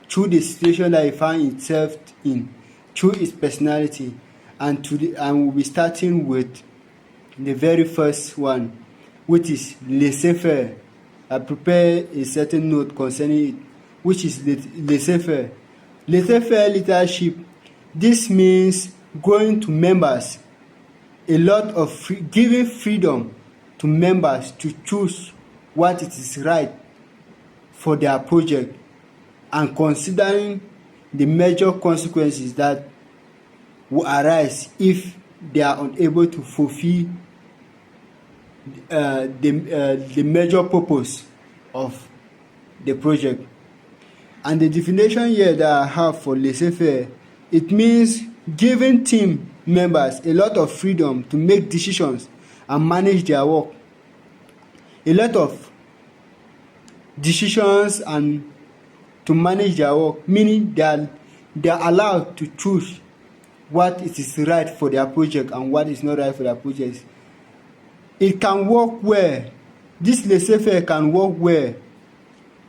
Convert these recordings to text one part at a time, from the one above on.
through the situation that he found itself in, through his personality, and we'll be starting with the very first one, which is laissez-faire. I prepare a certain note concerning it, which is laissez-faire. Laissez-faire leadership. This means going to members a lot of giving freedom to members to choose what it is right for their project, and considering the major consequences that will arise if they are unable to fulfill the major purpose of the project. And the definition here that I have for laissez-faire, it means giving team members a lot of freedom to make decisions and manage their work. A lot of decisions and to manage their work, meaning that they are allowed to choose what it is right for their project and what is not right for their project. It can work well. This laissez-faire can work well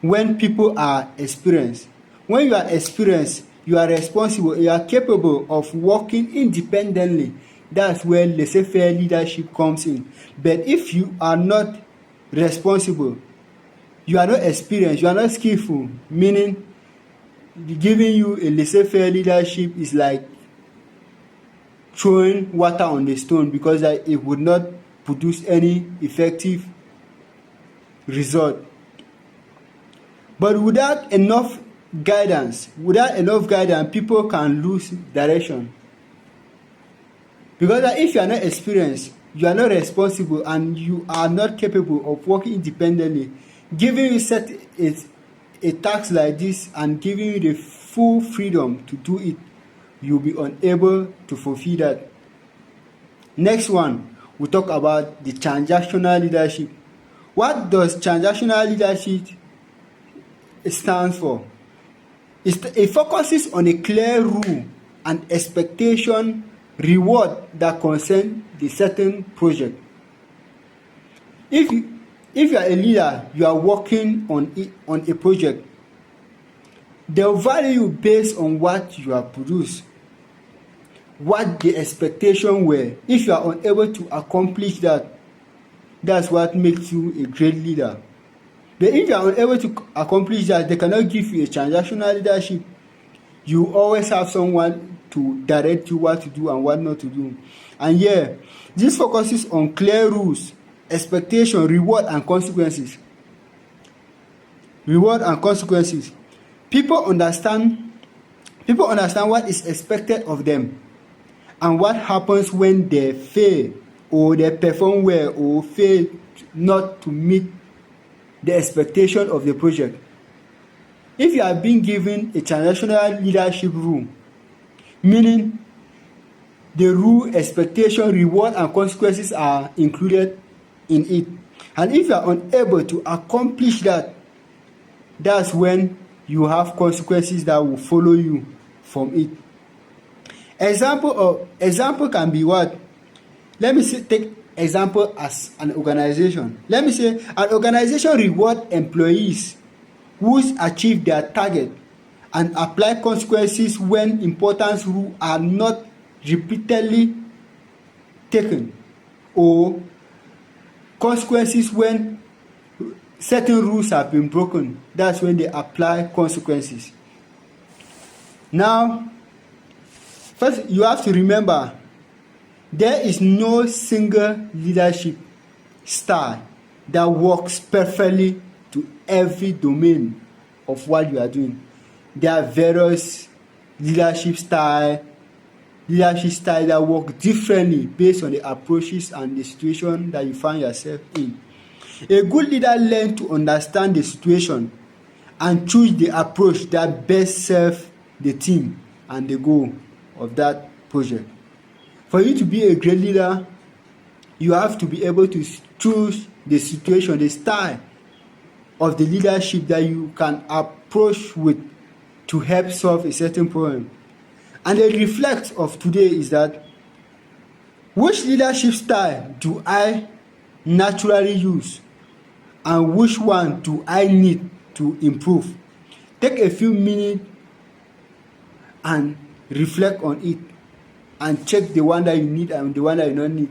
when people are experienced. When you are experienced, you are responsible, you are capable of working independently. That's where laissez-faire leadership comes in. But if you are not responsible, you are not experienced, you are not skillful, meaning giving you a laissez-faire leadership is like throwing water on the stone, because it would not produce any effective result. But without enough guidance, people can lose direction. Because if you are not experienced, you are not responsible, and you are not capable of working independently, giving you a task like this and giving you the full freedom to do it, you'll be unable to fulfill that. Next one, we talk about the transactional leadership. What does transactional leadership stand for? It focuses on a clear rule and expectation reward that concern the certain project. If you are a leader, you are working on a project, they'll value you based on what you have produced, what the expectation were. If you are unable to accomplish that, that's what makes you a great leader. But if you are unable to accomplish that, they cannot give you a transactional leadership. You always have someone to direct you what to do and what not to do. And yeah, this focuses on clear rules, expectation, reward and consequences. People understand what is expected of them and what happens when they fail, or they perform well, or fail not to meet the expectation of the project. If you are being given a transactional leadership rule, meaning the rule, expectation, reward and consequences are included in it, and if you are unable to accomplish that, that's when you have consequences that will follow you from it. Example can be what? Let me take example as an organization. Let me say an organization reward employees who achieve their target and apply consequences when important rules are not repeatedly taken, or consequences when certain rules have been broken. That's when they apply consequences. Now, first you have to remember, there is no single leadership style that works perfectly to every domain of what you are doing. There are various leadership style that work differently based on the approaches and the situation that you find yourself in. A good leader learns to understand the situation and choose the approach that best serves the team and the goal of that project. For you to be a great leader, you have to be able to choose the situation, the style of the leadership that you can approach with to help solve a certain problem. And the reflect of today is that, which leadership style do I naturally use, and which one do I need to improve? Take a few minutes and reflect on it and check the one that you need and the one that you don't need.